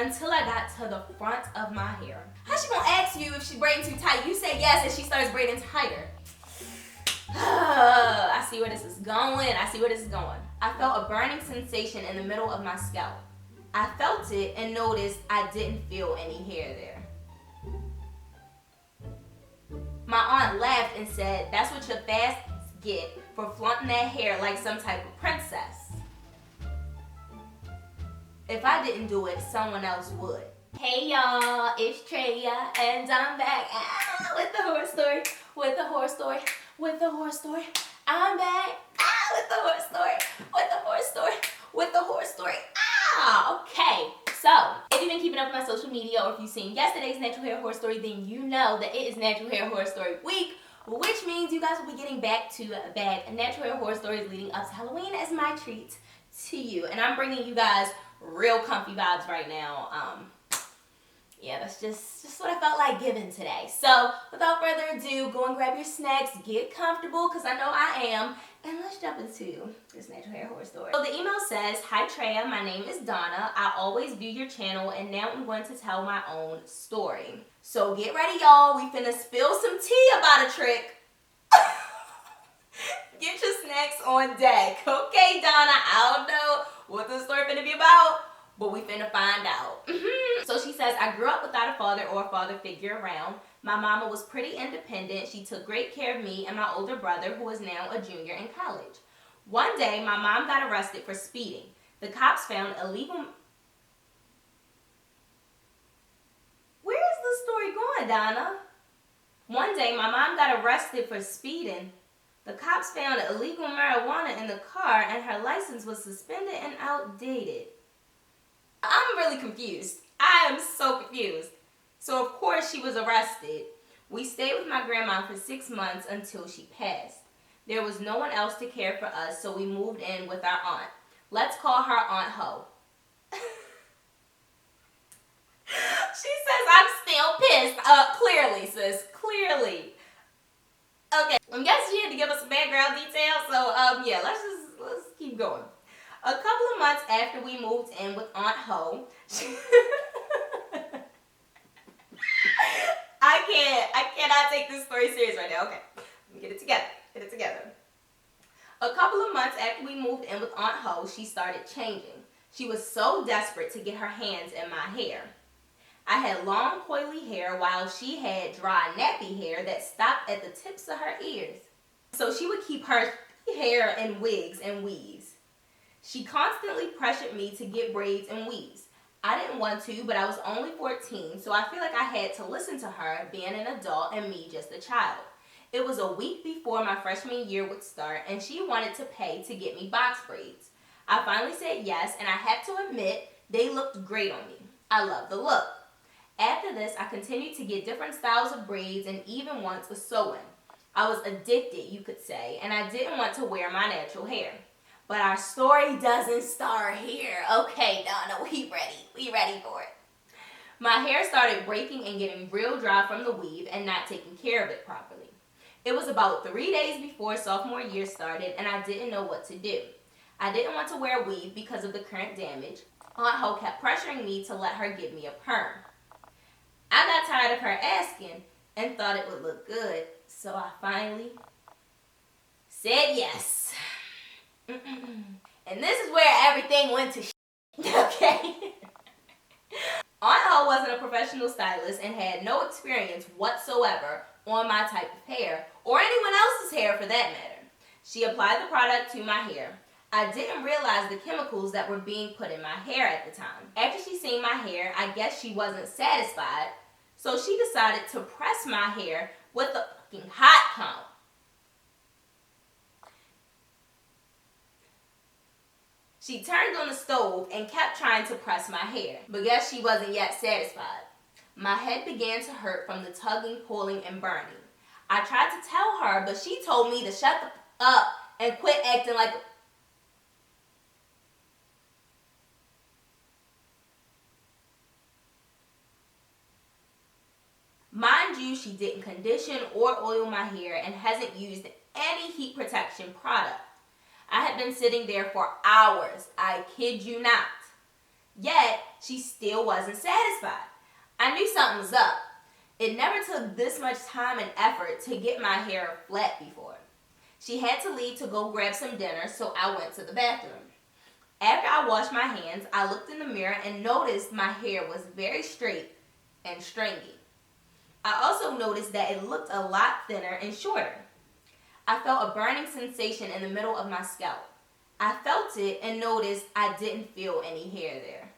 until I got to the front of my hair. How she gonna ask you if she braiding too tight? You say yes and she starts braiding tighter. I see where this is going. I felt a burning sensation in the middle of my scalp. I felt it and noticed I didn't feel any hair there. My aunt laughed and said, "That's what your fasts get for flaunting that hair like some type of princess. If I didn't do it, someone else would." Hey y'all, it's Traeh and I'm back with the horror story, I'm back with the horror story. Okay. So, if you've been keeping up with my social media or if you've seen yesterday's natural hair horror story, then you know that it is Natural Hair Horror Story Week, which means you guys will be getting back to bag natural hair horror stories leading up to Halloween as my treat to you. And I'm bringing you guys real comfy vibes right now. Yeah, that's just what I felt like giving today. So, without further ado, go and grab your snacks, get comfortable, because I know I am, and let's jump into this natural hair horror story. So the email says, "Hi Traeh, my name is Donna. I always view your channel, and now I'm going to tell my own story." So get ready, y'all. We finna spill some tea about a trick. Get your snacks on deck. Okay, Donna, I don't know what the story finna be about, but we finna find out. So she says, "I grew up without a father or a father figure around. My mama was pretty independent. She took great care of me and my older brother, who is now a junior in college. One day, my mom got arrested for speeding. The cops found illegal..." Where is the story going, Donna? "One day, my mom got arrested for speeding. The cops found illegal marijuana in the car and her license was suspended and outdated." I'm really confused. I am so confused. So of course she was arrested. "We stayed with my grandma for 6 months until she passed. There was no one else to care for us, so we moved in with our aunt. Let's call her Aunt Ho." She says, "I'm still pissed." Clearly, sis. Clearly. Okay, I'm guessing she had to give us some background details, so yeah, let's keep going. "A couple of months after we moved in with Aunt Ho," I cannot take this story serious right now. Okay, let me get it together. "A couple of months after we moved in with Aunt Ho, she started changing. She was so desperate to get her hands in my hair. I had long, coily hair while she had dry, nappy hair that stopped at the tips of her ears. So she would keep her hair in wigs and weaves. She constantly pressured me to get braids and weaves. I didn't want to, but I was only 14, so I feel like I had to listen to her, being an adult and me just a child. It was a week before my freshman year would start, and she wanted to pay to get me box braids. I finally said yes, and I have to admit, they looked great on me. I loved the look. After this, I continued to get different styles of braids and even once a sew-in. I was addicted, you could say, and I didn't want to wear my natural hair. But our story doesn't start here. Okay, Donna, we ready for it. My hair started breaking and getting real dry from the weave and not taking care of it properly. It was about 3 days before sophomore year started, and I didn't know what to do. I didn't want to wear a weave because of the current damage. Aunt Ho kept pressuring me to let her give me a perm. I got tired of her asking and thought it would look good, so I finally said yes. And this is where everything went to okay? Aunt Ho wasn't a professional stylist and had no experience whatsoever on my type of hair, or anyone else's hair for that matter. She applied the product to my hair. I didn't realize the chemicals that were being put in my hair at the time. After she seen my hair, I guess she wasn't satisfied, so she decided to press my hair with a fucking hot comb. She turned on the stove and kept trying to press my hair, but guess she wasn't yet satisfied. My head began to hurt from the tugging, pulling, and burning. I tried to tell her, but she told me to shut the f up and quit acting like a... Mind you, she didn't condition or oil my hair and hasn't used any heat protection product. I had been sitting there for hours, I kid you not. Yet, she still wasn't satisfied. I knew something was up. It never took this much time and effort to get my hair flat before. She had to leave to go grab some dinner, so I went to the bathroom. After I washed my hands, I looked in the mirror and noticed my hair was very straight and stringy. I also noticed that it looked a lot thinner and shorter. I felt a burning sensation in the middle of my scalp. I felt it and noticed I didn't feel any hair there.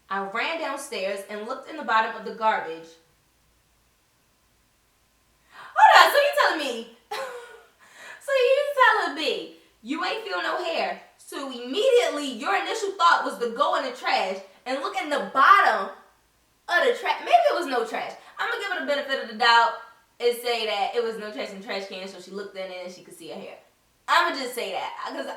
I ran downstairs and looked in the bottom of the garbage. Hold on, so you telling me, so you telling me you ain't feel no hair, so immediately your initial thought was to go in the trash and look in the bottom of the trash. Maybe it was no trash. I'm going to give it a benefit of the doubt and say that it was no trash in the trash can, so she looked in it and she could see her hair. I'm going to just say that, because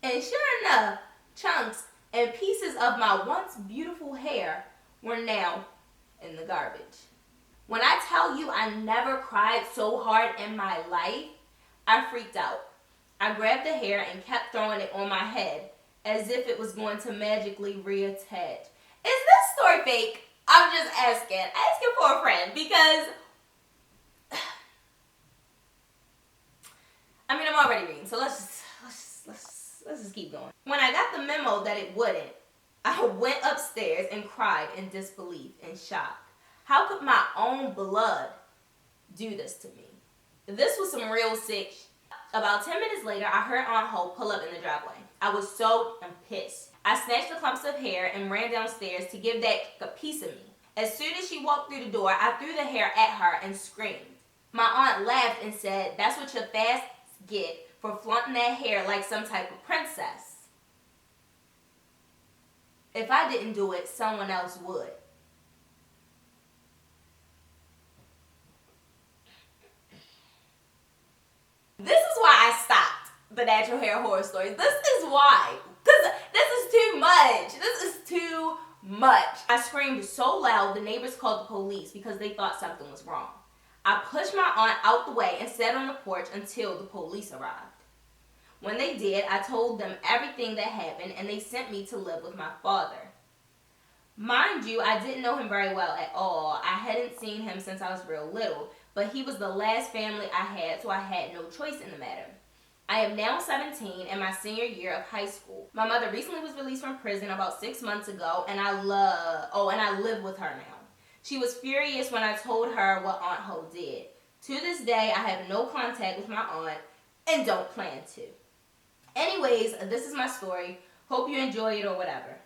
and sure enough, chunks and pieces of my once beautiful hair were now in the garbage. When I tell you I never cried so hard in my life, I freaked out. I grabbed the hair and kept throwing it on my head as if it was going to magically reattach. Is this story fake? I'm just asking for a friend, because I mean, I'm already reading, so let's just keep going. When I got the memo that it wouldn't, I went upstairs and cried in disbelief and shock. How could my own blood do this to me? This was some real sick. About 10 minutes later, I heard Aunt Hope pull up in the driveway. I was so pissed. I snatched the clumps of hair and ran downstairs to give that a piece of me. As soon as she walked through the door, I threw the hair at her and screamed. My aunt laughed and said, "That's what your fast get for flaunting that hair like some type of princess. If I didn't do it, someone else would." This is why I stopped the natural hair horror stories. This is why. Because this is too much. This is too much. I screamed so loud the neighbors called the police because they thought something was wrong. I pushed my aunt out the way and sat on the porch until the police arrived. When they did, I told them everything that happened, and they sent me to live with my father. Mind you, I didn't know him very well at all. I hadn't seen him since I was real little, but he was the last family I had, so I had no choice in the matter. I am now 17 in my senior year of high school. My mother recently was released from prison about 6 months ago, and I live with her now. She was furious when I told her what Aunt Ho did. To this day, I have no contact with my aunt and don't plan to. Anyways, this is my story. Hope you enjoy it or whatever.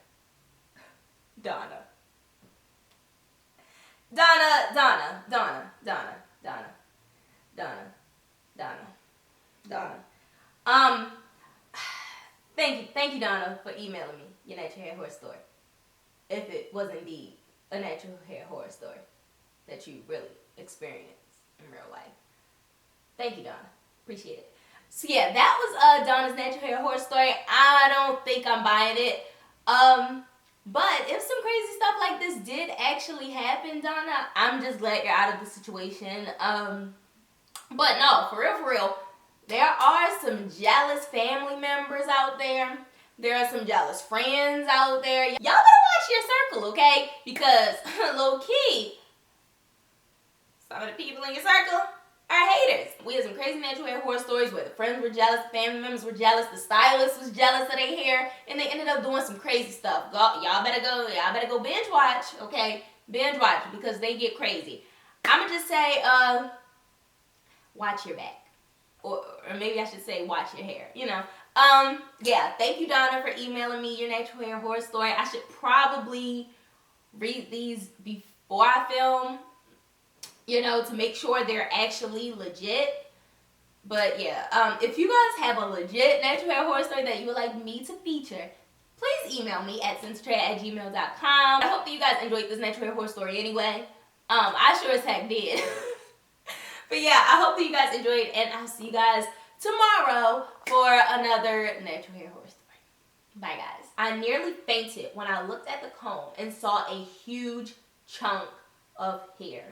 Donna. Thank you, Donna, for emailing me your natural hair horror story. If it was indeed a natural hair horror story that you really experienced in real life. Thank you, Donna. Appreciate it. So yeah, that was Donna's natural hair horror story. I don't think I'm buying it. But if some crazy stuff like this did actually happen, Donna, I'm just glad you're out of the situation. But no, for real, there are some jealous family members out there. There are some jealous friends out there. Y'all better watch your circle, okay? Because, low key, some of the people in your circle are haters. We had some crazy natural hair horror stories where the friends were jealous, the family members were jealous, the stylist was jealous of their hair, and they ended up doing some crazy stuff. Y'all better go binge watch, okay? Binge watch, because they get crazy. I'ma just say, watch your back. Or maybe I should say watch your hair, you know. Yeah, thank you, Donna, for emailing me your natural hair horror story. I should probably read these before I film, you know, to make sure they're actually legit. But yeah, if you guys have a legit natural hair horror story that you would like me to feature, please email me at sendtotraeh@gmail.com. I hope that you guys enjoyed this natural hair horror story anyway. I sure as heck did. But yeah, I hope that you guys enjoyed, and I'll see you guys tomorrow for another natural hair horror story. Bye, guys. I nearly fainted when I looked at the comb and saw a huge chunk of hair.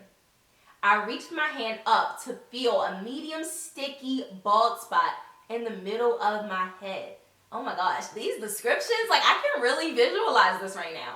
I reached my hand up to feel a medium sticky bald spot in the middle of my head. Oh my gosh, these descriptions, like I can really visualize this right now.